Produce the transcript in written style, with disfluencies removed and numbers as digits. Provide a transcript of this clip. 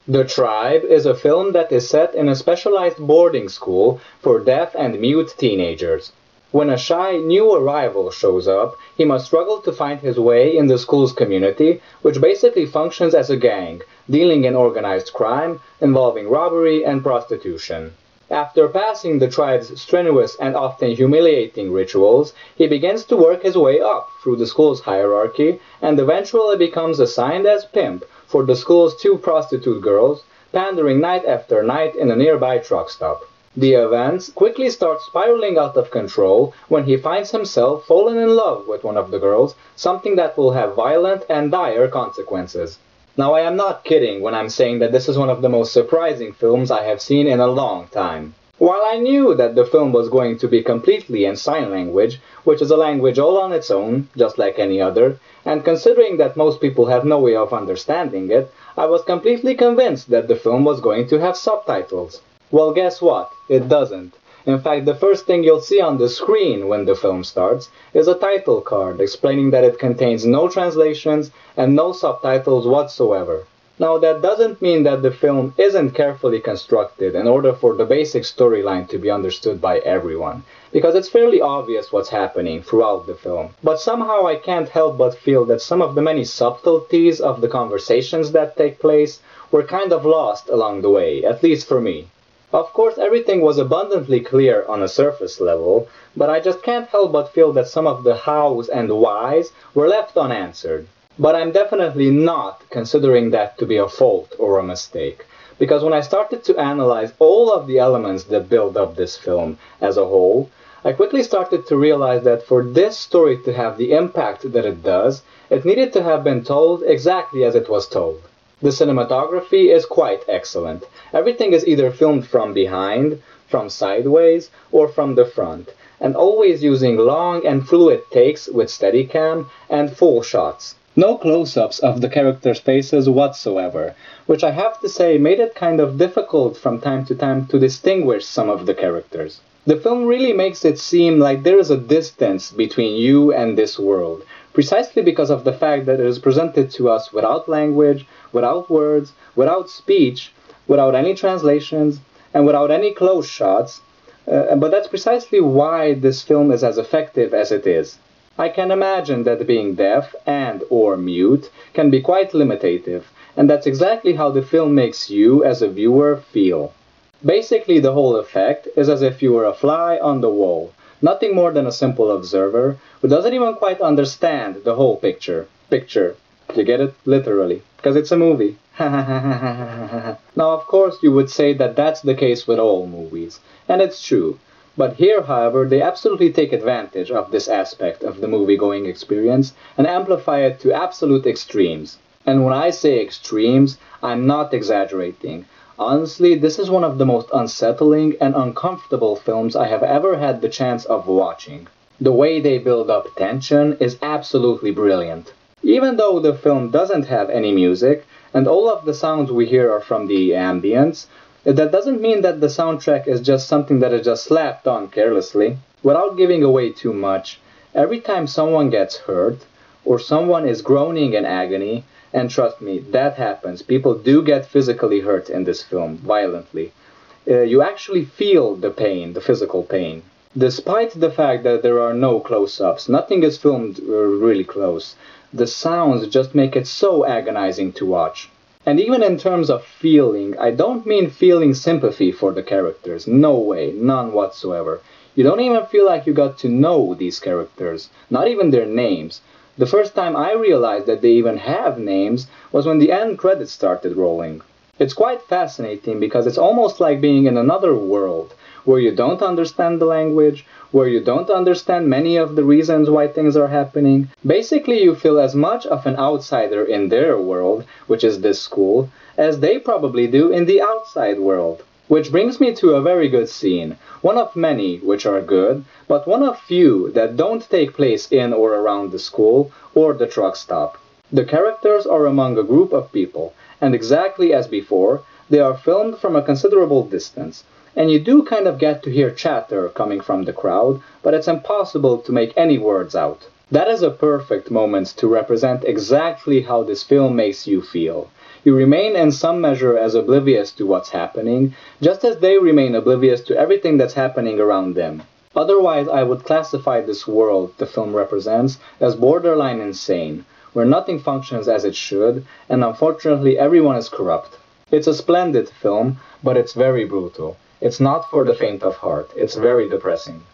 The Tribe is a film that is set in a specialized boarding school for deaf and mute teenagers. When a shy new arrival shows up, he must struggle to find his way in the school's community, which basically functions as a gang, dealing in organized crime involving robbery and prostitution. After passing the tribe's strenuous and often humiliating rituals, he begins to work his way up through the school's hierarchy and eventually becomes assigned as pimp for the school's two prostitute girls, pandering night after night in a nearby truck stop. The events quickly start spiraling out of control when he finds himself fallen in love with one of the girls, something that will have violent and dire consequences. Now, I am not kidding when I'm saying that this is one of the most surprising films I have seen in a long time. While I knew that the film was going to be completely in sign language, which is a language all on its own, just like any other, and considering that most people have no way of understanding it, I was completely convinced that the film was going to have subtitles. Well, guess what? It doesn't. In fact, the first thing you'll see on the screen when the film starts is a title card explaining that it contains no translations and no subtitles whatsoever. Now, that doesn't mean that the film isn't carefully constructed in order for the basic storyline to be understood by everyone, because it's fairly obvious what's happening throughout the film. But somehow I can't help but feel that some of the many subtleties of the conversations that take place were kind of lost along the way, at least for me. Of course, everything was abundantly clear on a surface level, but I just can't help but feel that some of the hows and whys were left unanswered. But I'm definitely not considering that to be a fault or a mistake, because when I started to analyze all of the elements that build up this film as a whole, I quickly started to realize that for this story to have the impact that it does, it needed to have been told exactly as it was told. The cinematography is quite excellent. Everything is either filmed from behind, from sideways, or from the front, and always using long and fluid takes with Steadicam and full shots. No close-ups of the characters' faces whatsoever, which I have to say made it kind of difficult from time to time to distinguish some of the characters. The film really makes it seem like there is a distance between you and this world, precisely because of the fact that it is presented to us without language, without words, without speech, without any translations, and without any close shots, but that's precisely why this film is as effective as it is. I can imagine that being deaf and or mute can be quite limitative, and that's exactly how the film makes you as a viewer feel. Basically, the whole effect is as if you were a fly on the wall, nothing more than a simple observer who doesn't even quite understand the whole picture. You get it? Literally. Because it's a movie. Now, of course, you would say that that's the case with all movies, and it's true. But here, however, they absolutely take advantage of this aspect of the movie-going experience and amplify it to absolute extremes. And when I say extremes, I'm not exaggerating. Honestly, this is one of the most unsettling and uncomfortable films I have ever had the chance of watching. The way they build up tension is absolutely brilliant. Even though the film doesn't have any music, and all of the sounds we hear are from the ambience, that doesn't mean that the soundtrack is just something that is just slapped on carelessly. Without giving away too much, every time someone gets hurt, or someone is groaning in agony, and trust me, that happens. People do get physically hurt in this film, violently. You actually feel the pain, the physical pain. Despite the fact that there are no close-ups, nothing is filmed really close, the sounds just make it so agonizing to watch. And even in terms of feeling, I don't mean feeling sympathy for the characters. No way, none whatsoever. You don't even feel like you got to know these characters, not even their names. The first time I realized that they even have names was when the end credits started rolling. It's quite fascinating because it's almost like being in another world, where you don't understand the language, where you don't understand many of the reasons why things are happening. Basically, you feel as much of an outsider in their world, which is this school, as they probably do in the outside world. Which brings me to a very good scene, one of many which are good, but one of few that don't take place in or around the school or the truck stop. The characters are among a group of people, and exactly as before, they are filmed from a considerable distance, and you do kind of get to hear chatter coming from the crowd, but it's impossible to make any words out. That is a perfect moment to represent exactly how this film makes you feel. You remain in some measure as oblivious to what's happening, just as they remain oblivious to everything that's happening around them. Otherwise, I would classify this world the film represents as borderline insane, where nothing functions as it should, and unfortunately everyone is corrupt. It's a splendid film, but it's very brutal. It's not for the faint of heart. It's very depressing.